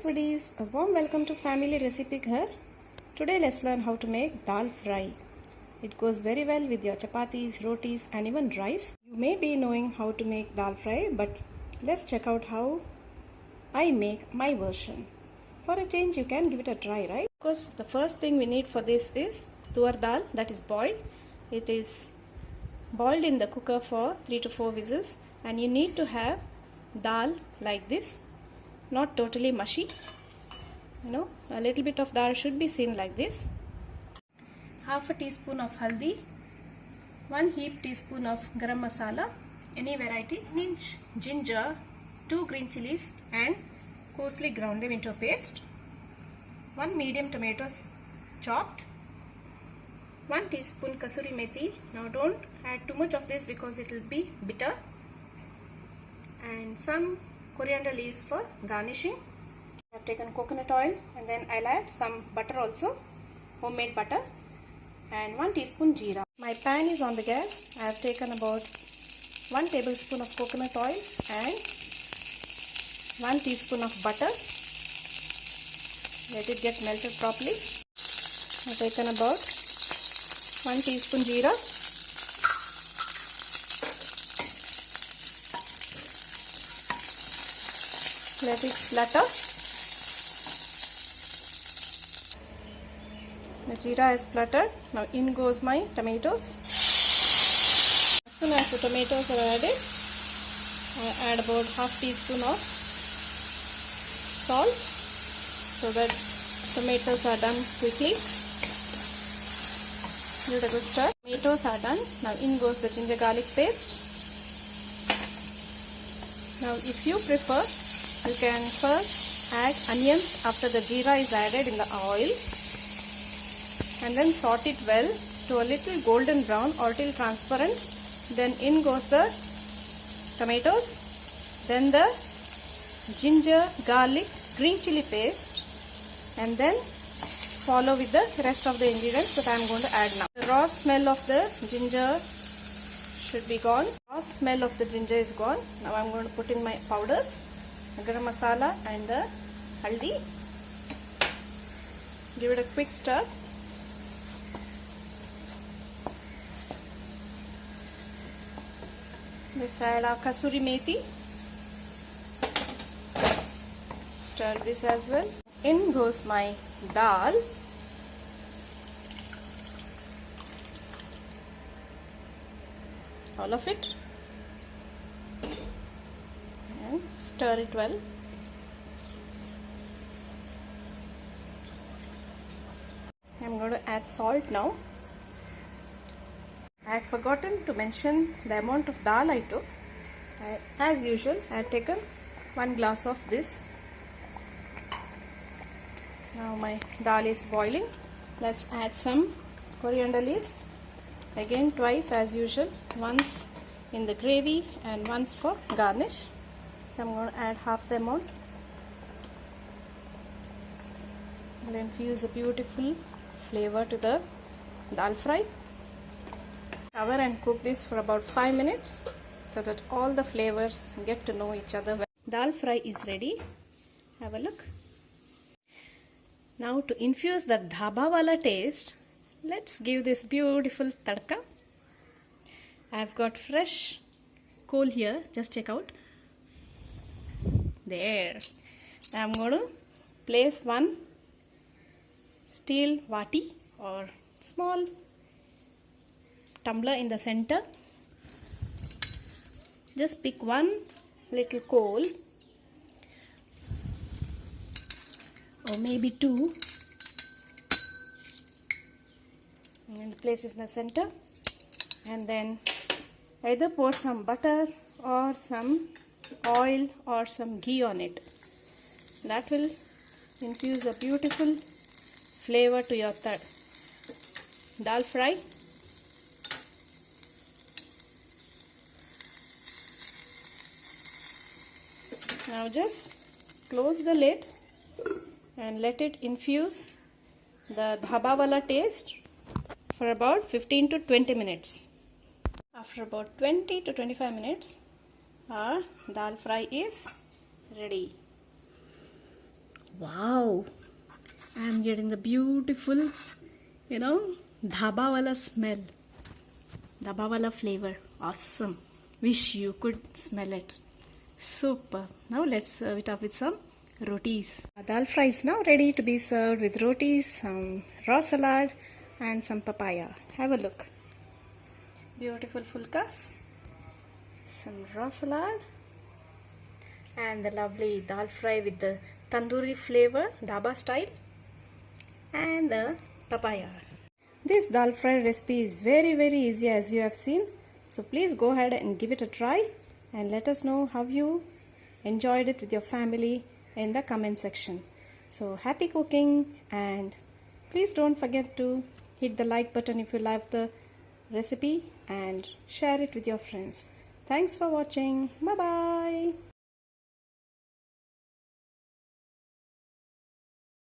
foodies, a warm welcome to Family Recipe Ghar. Today let's learn how to make dal fry. It goes very well with your chapatis, rotis and even rice. You may be knowing how to make dal fry, but let's check out how I make my version. For a change you can give it a try, right? Of course, the first thing we need for this is tur dal, that is boiled. It is boiled in the cooker for 3 to 4 whistles, and you need to have dal like this, not totally mushy. A little bit of dal should be seen like this. Half a teaspoon of haldi, 1 heaped teaspoon of garam masala, any variety, an inch ginger, 2 green chilies and coarsely ground them into a paste, 1 medium tomatoes chopped, 1 teaspoon kasuri methi. Now don't add too much of this because it will be bitter, and some coriander leaves for garnishing. I have taken coconut oil, and then I'll add some butter also, homemade butter, and 1 teaspoon jeera. My pan is on the gas. I have taken about 1 tablespoon of coconut oil and 1 teaspoon of butter. Let it get melted properly. I have taken about 1 teaspoon jeera. Let it splutter. The jeera is spluttered. Now in goes my tomatoes. As soon as the tomatoes are added, I add about half teaspoon of salt so that tomatoes are done quickly. Give it a good stir. Tomatoes are done. Now in goes the ginger garlic paste. Now if you prefer, you can first add onions after the jeera is added in the oil, and then saute it well to a little golden brown or till transparent. Then in goes the tomatoes, then the ginger, garlic, green chili paste, and then follow with the rest of the ingredients that I am going to add now. The raw smell of the ginger should be gone. Raw smell of the ginger is gone. Now I am going to put in my powders, the garam masala and the haldi. Give it a quick stir. Let's add our kasuri methi. Stir this as well. In goes my dal. All of it. And stir it well. I am going to add salt now. I had forgotten to mention the amount of dal I took. As usual, I had taken 1 glass of this. Now my dal is boiling. Let's add some coriander leaves. Again twice as usual, once in the gravy and once for garnish. So I'm going to add half the amount. I'll infuse a beautiful flavor to the dal fry. Cover and cook this for about 5 minutes so that all the flavors get to know each other well. Dal fry is ready. Have a look. Now to infuse the dhaba wala taste, let's give this beautiful tadka. I have got fresh coal here. Just check out. There. I am going to place 1 steel vati or small tumbler in the center. Just pick 1 little coal, or maybe 2, and place it in the center, and then either pour some butter or some oil or some ghee on it. That will infuse a beautiful flavor to your dal fry. Now just close the lid and let it infuse the dhaba wala taste for about 15 to 20 minutes. After about 20 to 25 minutes, our dal fry is ready. Wow, I'm getting the beautiful, dhaba wala smell, dhaba wala flavor. Awesome. Wish you could smell it. Super. Now let's serve it up with some rotis. Dal fry is now ready to be served with rotis, some raw salad, and some papaya. Have a look. Beautiful fulkas, some raw salad, and the lovely dal fry with the tandoori flavor, dhaba style, and the papaya. This dal fry recipe is very easy as you have seen. So please go ahead and give it a try and let us know how you enjoyed it with your family in the comment section. So happy cooking, and please don't forget to hit the like button if you like the recipe and share it with your friends. Thanks for watching. Bye bye.